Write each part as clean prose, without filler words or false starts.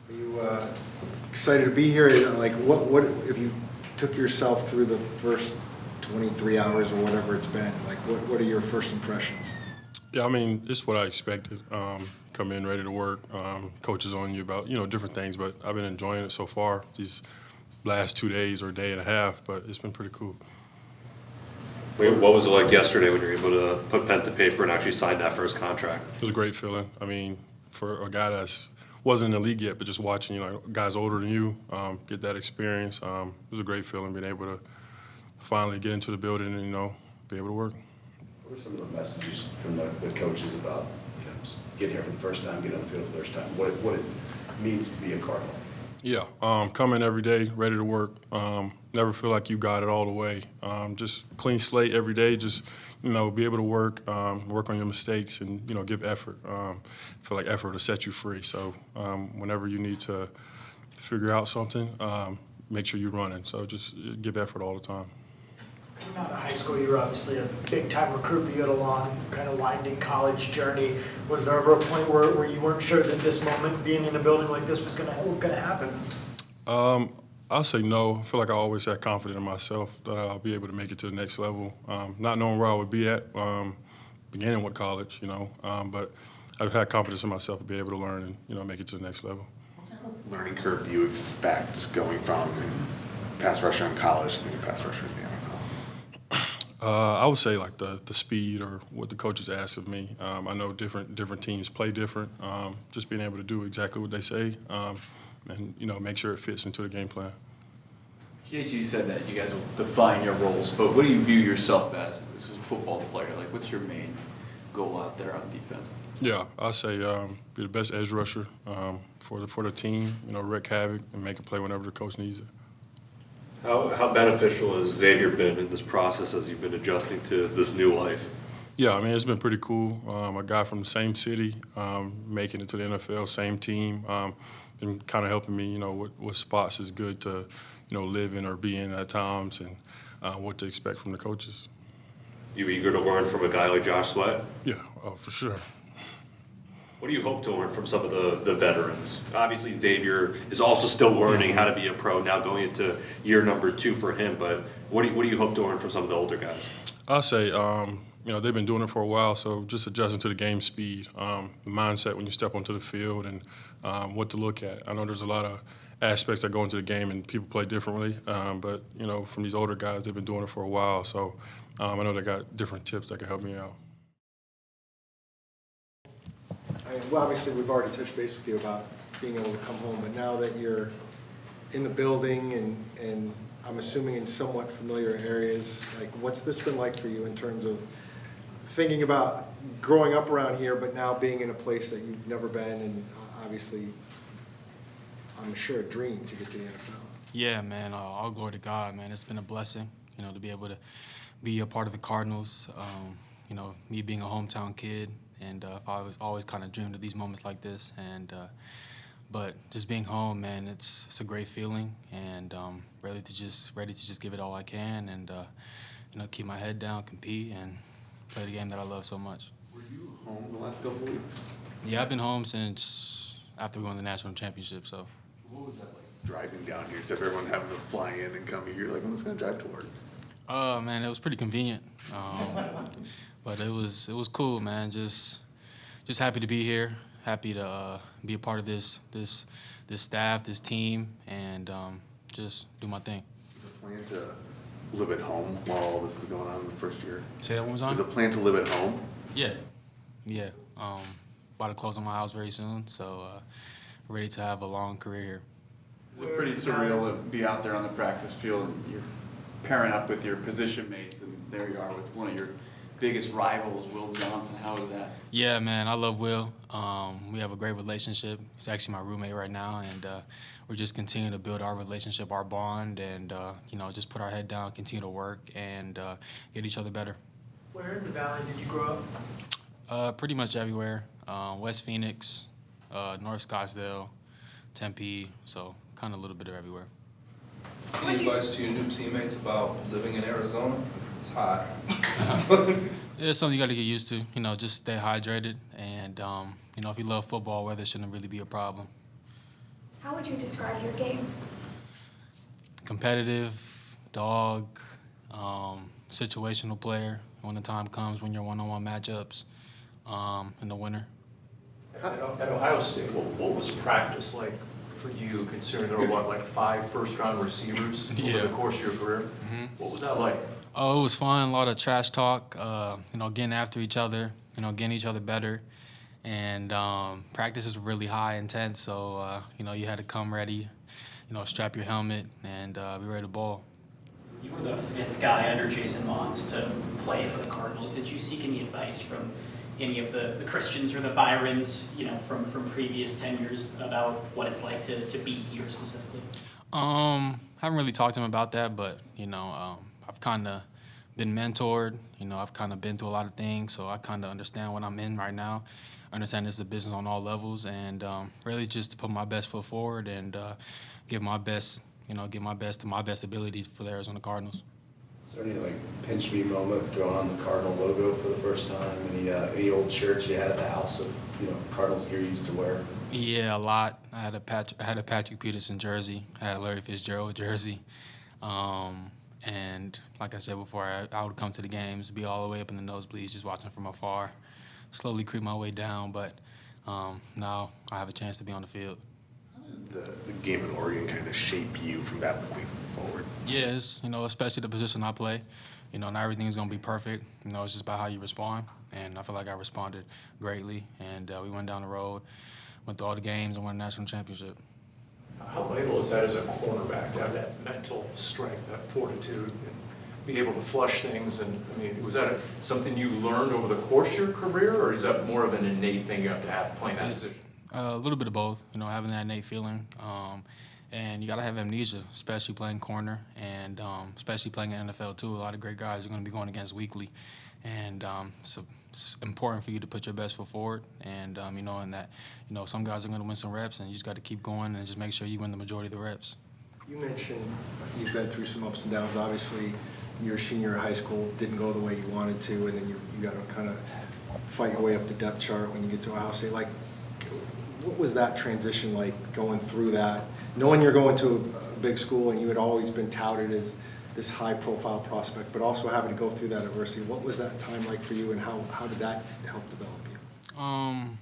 Are you excited to be here? Like, what if you took yourself through the first 23 hours or whatever it's been? Like, what are your first impressions? Yeah, I mean, it's what I expected. Come in ready to work. Coaches on you about, different things, but I've been enjoying it so far, these last 2 days or a day and a half, but it's been pretty cool. What was it like yesterday when you were able to put pen to paper and actually sign that first contract? It was a great feeling. I mean, for a guy that's wasn't in the league yet, but just watching, guys older than you get that experience, it was a great feeling being able to finally get into the building and, be able to work. What were some of the messages from the coaches about just getting here for the first time, getting on the field for the first time, what it means to be a Cardinal? Yeah, come in every day, ready to work. Never feel like you got it all the way. Just clean slate every day. Just be able to work on your mistakes, and give effort. I feel like effort will set you free. So whenever you need to figure out something, make sure you're running. So just give effort all the time. Coming out of high school, you were obviously a big-time recruit, but you had a long, kind of winding college journey. Was there ever a point where you weren't sure that this moment, being in a building like this, was going to happen? I'll say no. I feel like I always had confidence in myself that I'll be able to make it to the next level. Not knowing where I would be at beginning with college, but I've had confidence in myself to be able to learn and, make it to the next level. What kind of learning curve do you expect going from pass rusher in college to being a pass rusher in the NFL? I would say like the speed or what the coaches ask of me. I know different teams play different. Just being able to do exactly what they say, and make sure it fits into the game plan. You said that you guys will define your roles, but what do you view yourself as a football player? Like, what's your main goal out there on defense? Yeah, I say be the best edge rusher for the team. Wreak havoc and make a play whenever the coach needs it. How beneficial has Xavier been in this process as you've been adjusting to this new life? Yeah, I mean, it's been pretty cool. A guy from the same city, making it to the NFL, same team, and kind of helping me, what spots is good to, live in or be in at times, and what to expect from the coaches. You eager to learn from a guy like Josh Sweat? Yeah, for sure. What do you hope to learn from some of the veterans? Obviously, Xavier is also still learning how to be a pro, now going into year number 2 for him, but what do you hope to learn from some of the older guys? I'll say, they've been doing it for a while, so just adjusting to the game speed, the mindset when you step onto the field, and what to look at. I know there's a lot of aspects that go into the game, and people play differently, but, from these older guys, they've been doing it for a while, so I know they got different tips that can help me out. Well, obviously, we've already touched base with you about being able to come home, but now that you're in the building and I'm assuming in somewhat familiar areas, like, what's this been like for you in terms of thinking about growing up around here, but now being in a place that you've never been, and obviously, I'm sure, a dream to get to the NFL? Yeah, man, all glory to God, man. It's been a blessing, to be able to be a part of the Cardinals. Me being a hometown kid, and I was always kind of dreamed of these moments like this, and but just being home, man, it's a great feeling, and ready to just give it all I can, and keep my head down, compete, and play the game that I love so much. Were you home the last couple of weeks? Yeah, I've been home since after we won the national championship. So. What was that like driving down here? Except everyone having to fly in and come here. You're like, I'm just gonna drive to work. Man, it was pretty convenient, but it was cool, man. Just happy to be here. Happy to be a part of this staff, this team, and just do my thing. Is the plan to live at home while all this is going on in the first year? Say that one more time? Is the plan to live at home? Yeah. About to close on my house very soon, so ready to have a long career here. Is it pretty surreal to be out there on the practice field and you're pairing up with your position mates, and there you are with one of your biggest rivals, Will Johnson? How is that? Yeah, man, I love Will. We have a great relationship. He's actually my roommate right now, and we're just continuing to build our relationship, our bond, and just put our head down, continue to work, and get each other better. Where in the Valley did you grow up? Pretty much everywhere. West Phoenix, North Scottsdale, Tempe, so kind of a little bit of everywhere. Any advice to your new teammates about living in Arizona? It's hot. It's something you got to get used to. Just stay hydrated, and if you love football, weather shouldn't really be a problem. would you describe your game? Competitive, dog, situational player when the time comes when you're one-on-one matchups, and the winner. At Ohio State, what was practice like for you, considering there were, like 5 first-round receivers over the course of your career? Mm-hmm. What was that like? Oh, it was fun. A lot of trash talk. Getting after each other. Getting each other better. And practice is really high intense. So you had to come ready. Strap your helmet and be ready to ball. You were the 5th guy under Jason Mons to play for the Cardinals. Did you seek any advice from any of the Christians or the Byrons, from previous tenures about what it's like to be here specifically? Haven't really talked to him about that, but I've kind of been mentored. I've kind of been through a lot of things, so I kind of understand what I'm in right now. I understand it's a business on all levels, and really just to put my best foot forward and give my best, to my best abilities for the Arizona Cardinals. Is there any pinch me moment throwing on the Cardinal logo for the first time? Any old shirts you had at the house of Cardinals gear you used to wear? Yeah, a lot. I had a Patrick Peterson jersey. I had a Larry Fitzgerald jersey. And like I said before, I would come to the games, be all the way up in the nosebleeds, just watching from afar, slowly creep my way down. But now I have a chance to be on the field. The game in Oregon kind of shape you from that point forward? Yes, especially the position I play. Not everything's going to be perfect. It's just about how you respond. And I feel like I responded greatly. And we went down the road, went through all the games, and won a national championship. How vital is that as a cornerback to have that mental strength, that fortitude, and be able to flush things? And was that something you learned over the course of your career, or is that more of an innate thing you have to have playing that position? A little bit of both, having that innate feeling. And you got to have amnesia, especially playing corner and especially playing in the NFL too. A lot of great guys are going to be going against weekly. And so it's important for you to put your best foot forward and, knowing that, some guys are going to win some reps and you just got to keep going and just make sure you win the majority of the reps. You mentioned you've been through some ups and downs. Obviously, your senior year of high school didn't go the way you wanted to, and then you got to kind of fight your way up the depth chart when you get to Ohio State. What was that transition like going through that, knowing you're going to a big school and you had always been touted as this high-profile prospect, but also having to go through that adversity? What was that time like for you, and how did that help develop you?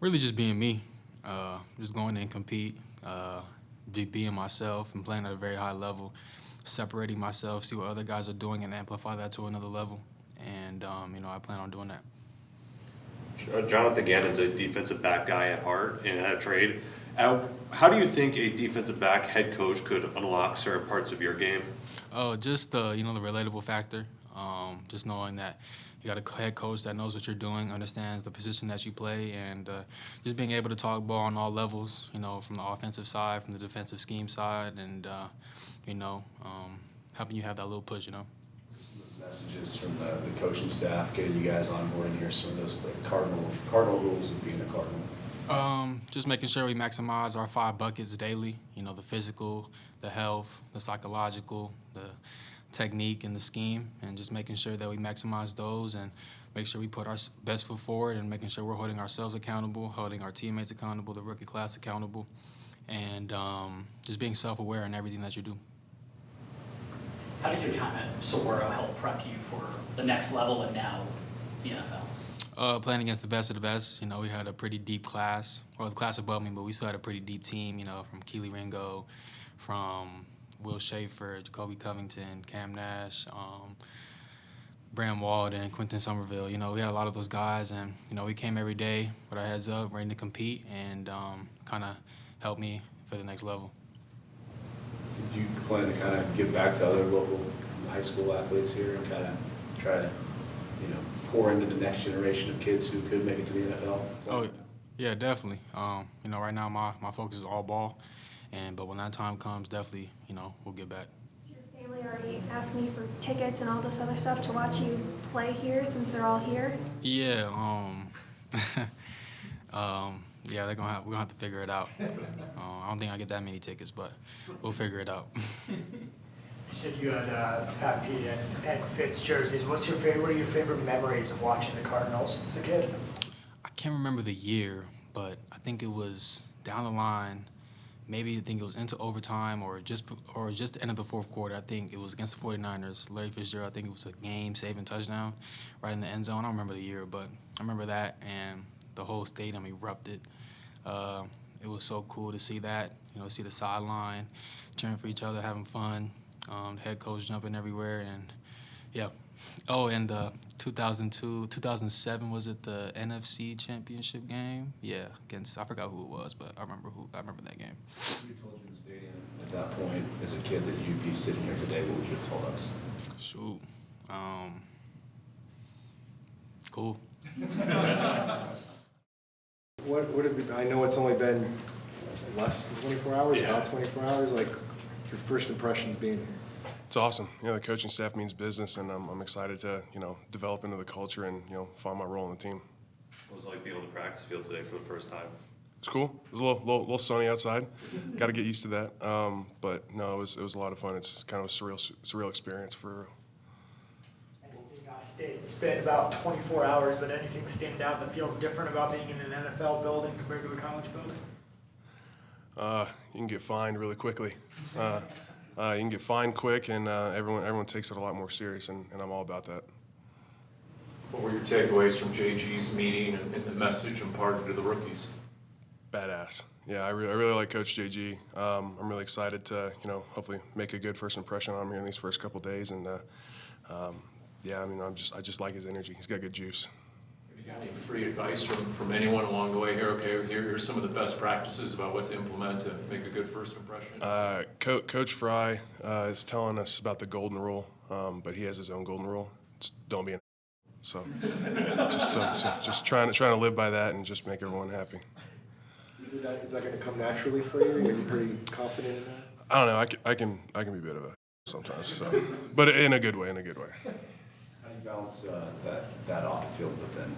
Really just being me, just going in and compete, being myself and playing at a very high level, separating myself, see what other guys are doing and amplify that to another level. And, I plan on doing that. Jonathan Gannon's a defensive back guy at heart and at a trade. How do you think a defensive back head coach could unlock certain parts of your game? Oh, just the relatable factor. Just knowing that you got a head coach that knows what you're doing, understands the position that you play, and just being able to talk ball on all levels. From the offensive side, from the defensive scheme side, and helping you have that little push. Messages from the coaching staff getting you guys on board and hear some of those cardinal rules of being a Cardinal? Just making sure we maximize our 5 buckets daily. The physical, the health, the psychological, the technique, and the scheme, and just making sure that we maximize those and make sure we put our best foot forward and making sure we're holding ourselves accountable, holding our teammates accountable, the rookie class accountable, and just being self-aware in everything that you do. How did your time at Saguaro help prep you for the next level and now the NFL? Playing against the best of the best. We had a pretty deep class, or the class above me, but we still had a pretty deep team, from Keely Ringo, from Will Schaefer, Jacoby Covington, Cam Nash, Bram Walden, Quentin Somerville. We had a lot of those guys, and, we came every day with our heads up, ready to compete, and kind of helped me for the next level. Did you plan to kind of give back to other local high school athletes here and kind of try to, pour into the next generation of kids who could make it to the NFL? Oh, yeah, definitely. Right now my focus is all ball, but when that time comes, definitely, we'll get back. Does your family already ask me for tickets and all this other stuff to watch you play here since they're all here? Yeah, yeah, we're gonna have to figure it out. I don't think I get that many tickets, but we'll figure it out. You said you had Pat P and Fitz jerseys. What are your favorite memories of watching the Cardinals as a kid? I can't remember the year, but I think it was down the line. maybe I think it was into overtime or just the end of the fourth quarter. I think it was against the 49ers. Larry Fitzgerald, I think it was a game-saving touchdown right in the end zone. I don't remember the year, but I remember that, and the whole stadium erupted. It was so cool to see that, see the sideline, cheering for each other, having fun, the head coach jumping everywhere, and yeah. Oh, and 2007, was it the NFC Championship game? Yeah, against, I forgot who it was, but I remember that game. If we told you in the stadium at that point, as a kid, that you'd be sitting here today, what would you have told us? Shoot. Cool. What have you, I know it's only been less than 24 hours, about 24 hours, like your first impressions being here? It's awesome. The coaching staff means business, and I'm excited to, develop into the culture and, find my role in the team. What was it like being on the practice field today for the first time? It's cool. It was a little sunny outside. Got to get used to that. But no, it was a lot of fun. It's kind of a surreal experience for. Anything it's been about 24 hours, but anything stand out that feels different about being in an NFL building compared to a college building? You can get fined really quickly. You can get fined quick, and everyone takes it a lot more serious, and I'm all about that. What were your takeaways from JG's meeting and the message imparted to the rookies? Badass. Yeah, I really like Coach JG. I'm really excited to, hopefully make a good first impression on him here in these first couple days, and yeah, I just like his energy. He's got good juice. Have you got any free advice from anyone along the way here? Okay, here's some of the best practices about what to implement to make a good first impression. Coach Fry is telling us about the golden rule, but he has his own golden rule. Just don't be an so just trying to live by that and just make everyone happy. Is that going to come naturally for you? Are you pretty confident in that? I don't know. I can be a bit of a sometimes, so, but in a good way. How do you balance that off the field, but then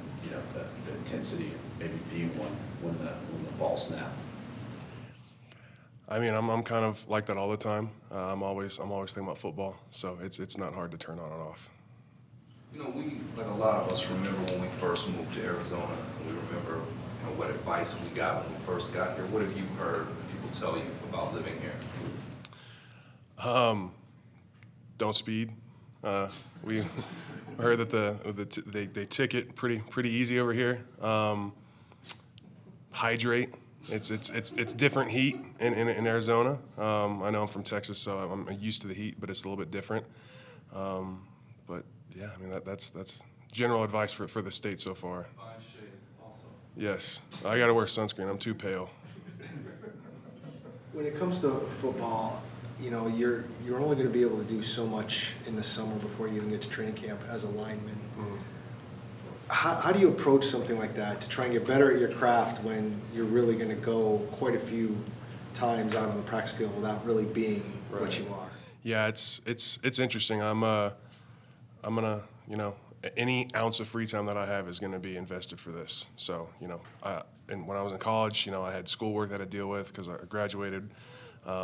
the intensity maybe being one when the ball snapped? I'm kind of like that all the time. I'm always thinking about football, so it's not hard to turn on and off. We, like a lot of us, remember when we first moved to Arizona, and we remember what advice we got when we first got here. What have you heard people tell you about living here? Don't speed. We heard that they ticket pretty easy over here. Hydrate. It's different heat in Arizona. I know I'm from Texas, so I'm used to the heat, but it's a little bit different. But yeah, that's general advice for the state so far. Fine shade, also. Yes, I got to wear sunscreen. I'm too pale. When it comes to football, you're only going to be able to do so much in the summer before you even get to training camp as a lineman. Mm. How do you approach something like that to try and get better at your craft when you're really going to go quite a few times out on the practice field without really being what you are? Yeah, it's interesting. I'm gonna, any ounce of free time that I have is gonna be invested for this. So, and when I was in college, I had schoolwork that I deal with because I graduated.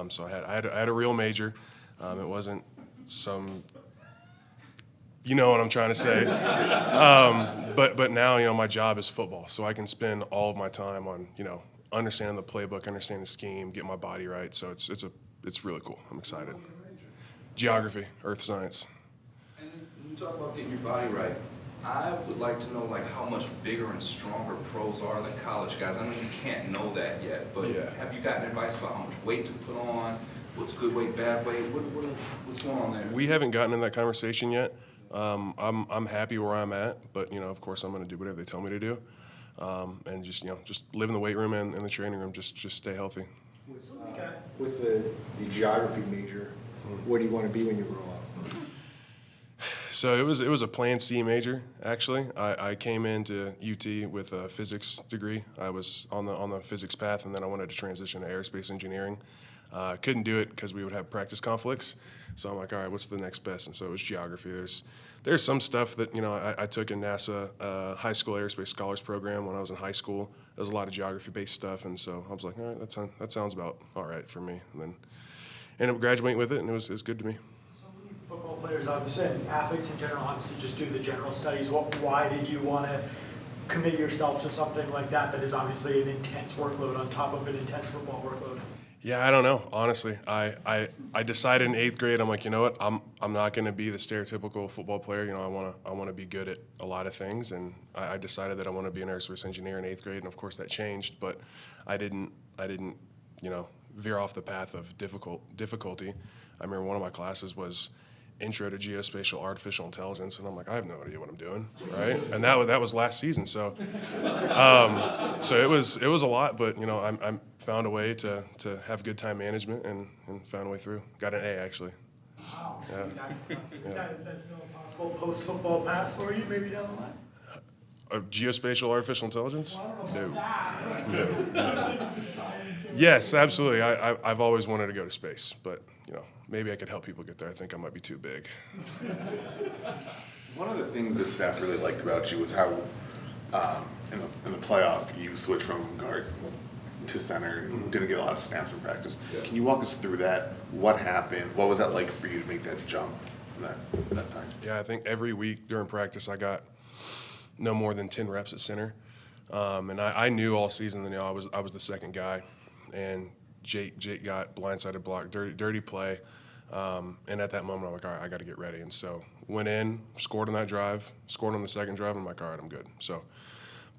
So I had a real major. It wasn't some, what I'm trying to say. But now, my job is football, so I can spend all of my time on, understanding the playbook, understanding the scheme, get my body right. So it's really cool. I'm excited. Geography, earth science. And when you talk about getting your body right, I would like to know how much bigger and stronger pros are than college guys. I know you can't know that yet, but have you gotten advice about how much weight to put on? What's good weight, bad weight? What's going on there? We haven't gotten in that conversation yet. I'm happy where I'm at, but of course I'm going to do whatever they tell me to do, and just live in the weight room and in the training room. Just stay healthy. With the geography major, what do you want to be when you grow up? So it was a Plan C major, actually. I came into UT with a physics degree. I was on the physics path, and then I wanted to transition to aerospace engineering. Couldn't do it because we would have practice conflicts. So I'm like, all right, what's the next best? And so it was geography. There's some stuff that I took in NASA high school aerospace scholars program when I was in high school. There's a lot of geography-based stuff, and so I was like, all right, that sounds about all right for me. And then ended up graduating with it, and it was good to me. Football players, obviously, and athletes in general, obviously just do the general studies. Why did you want to commit yourself to something like that is obviously an intense workload on top of an intense football workload? Yeah, I don't know. Honestly, I decided in 8th grade. I'm like, you know what? I'm not going to be the stereotypical football player. You know, I want to be good at a lot of things, and I decided that I want to be an aerospace engineer in 8th grade. And of course, that changed. But I didn't, you know, veer off the path of difficulty. I remember one of my classes was Intro to Geospatial Artificial Intelligence, and I'm like, I have no idea what I'm doing, right? And that was last season, so so it was a lot, but you know, I found a way to have good time management and found a way through. Got an A actually. Wow. Yeah. That's impressive. Is that still a possible post-football path for you, maybe down the line? Geospatial Artificial Intelligence? Well, I don't know about No. Yes, absolutely. I've always wanted to go to space, but you know, maybe I could help people get there. I think I might be too big. One of the things the staff really liked about you was how in the playoff you switched from guard to center and didn't get a lot of snaps in practice. Can you walk us through that? What happened? What was that like for you to make that jump that time? Yeah, I think every week during practice I got no more than 10 reps at center, and I knew all season that, you know, I was the second guy, and Jake got blindsided block, dirty play, and at that moment I'm like, all right, I got to get ready, and so went in, scored on that drive, scored on the second drive, and I'm like, all right, I'm good. So,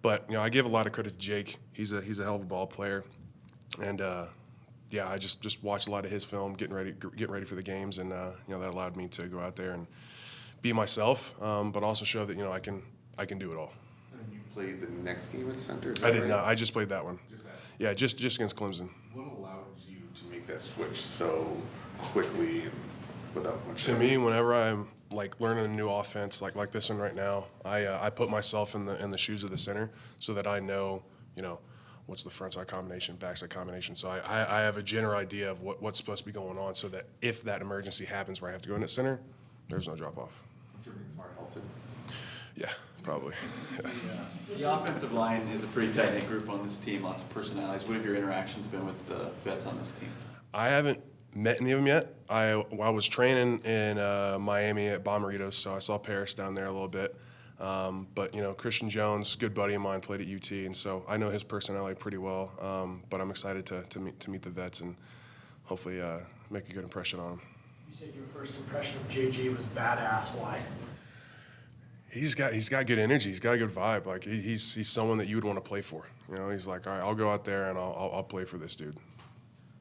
but you know, I give a lot of credit to Jake. He's a hell of a ball player, and yeah, I just watched a lot of his film, getting ready for the games, and you know, that allowed me to go out there and be myself, but also show that, you know, I can do it all. And you played the next game at center? I did not. I just played that one. Just that? Yeah, just against Clemson. What allowed you to make that switch so quickly and without much To me, whenever I'm like learning a new offense, like this one right now, I put myself in the shoes of the center so that I know, you know, what's the front side combination, back side combination. So I have a general idea of what's supposed to be going on, so that if that emergency happens where I have to go in at center, there's no drop off. I'm sure being smart helped too. Yeah, probably. Yeah. The offensive line is a pretty tight-knit group on this team, lots of personalities. What have your interactions been with the vets on this team? I haven't met any of them yet. I was training in Miami at Bomberitos, so I saw Paris down there a little bit. But, you know, Christian Jones, good buddy of mine, played at UT, and so I know his personality pretty well. But I'm excited to meet the vets and hopefully make a good impression on them. You said your first impression of JG was badass. Why? He's got good energy. He's got a good vibe. Like he's someone that you would want to play for. You know, he's like, all right, I'll go out there and I'll play for this dude.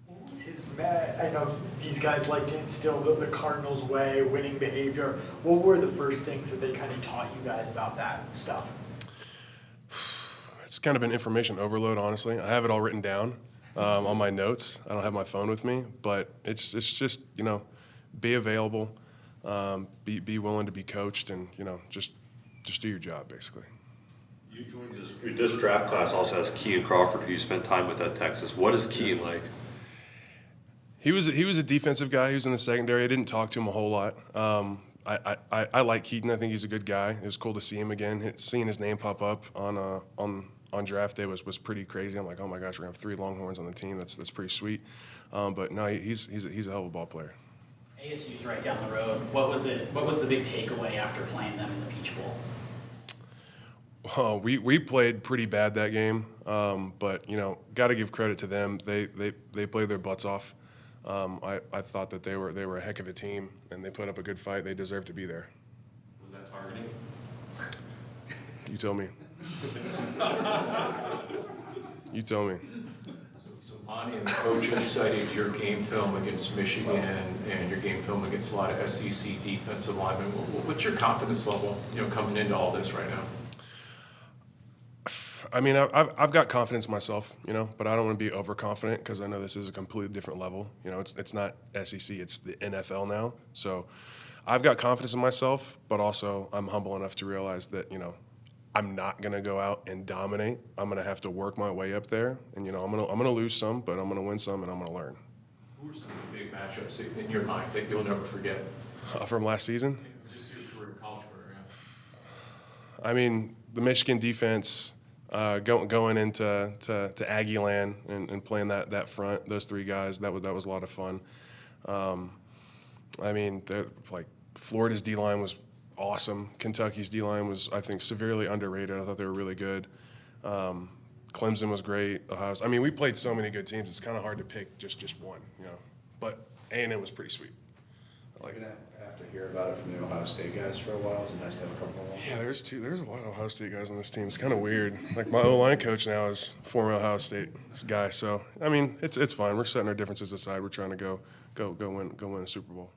What was his I know these guys like to instill the Cardinals way, winning behavior. What were the first things that they kind of taught you guys about that stuff? It's kind of been information overload, honestly. I have it all written down on my notes. I don't have my phone with me, but it's just, you know, be available, be willing to be coached, and, you know, just do your job, basically. You joined this draft class also has Kean Crawford, who you spent time with at Texas. What is Kean like? He was a defensive guy. He was in the secondary. I didn't talk to him a whole lot. I like Keaton. I think he's a good guy. It was cool to see him again. Seeing his name pop up on draft day was pretty crazy. I'm like, oh my gosh, we're gonna have 3 Longhorns on the team. That's pretty sweet. But no, he's a hell of a ball player. ASU's right down the road. What was the big takeaway after playing them in the Peach Bowl? Oh, we played pretty bad that game, but you know, got to give credit to them. They played their butts off. I thought that they were a heck of a team, and they put up a good fight. They deserved to be there. Was that targeting? You tell me. You tell me. So Monty and the coaches cited your game film against Michigan and your game film against a lot of SEC defensive linemen. What's your confidence level, you know, coming into all this right now? I mean, I've got confidence myself, you know, but I don't want to be overconfident because I know this is a completely different level. You know, it's not SEC, it's the NFL now. So I've got confidence in myself, but also I'm humble enough to realize that, you know, I'm not going to go out and dominate. I'm going to have to work my way up there, and you know, I'm going to lose some, but I'm going to win some, and I'm going to learn. Who are some of the big matchups in your mind that you'll never forget? From last season? Just your career, college career, yeah. I mean, the Michigan defense. Going into Aggie land and playing that front, those 3 guys, that was a lot of fun. I mean, like Florida's D-line was awesome. Kentucky's D-line was, I think, severely underrated. I thought they were really good. Clemson was great. Ohio. I mean, we played so many good teams. It's kind of hard to pick just one, you know. But A&M was pretty sweet. I like You're it. gonna have to hear about it from the Ohio State guys for a while. It's nice to have a couple more. Yeah, there's a lot of Ohio State guys on this team. It's kind of weird. Like my O-line coach now is former Ohio State guy. So I mean, it's fine. We're setting our differences aside. We're trying to go win the Super Bowl.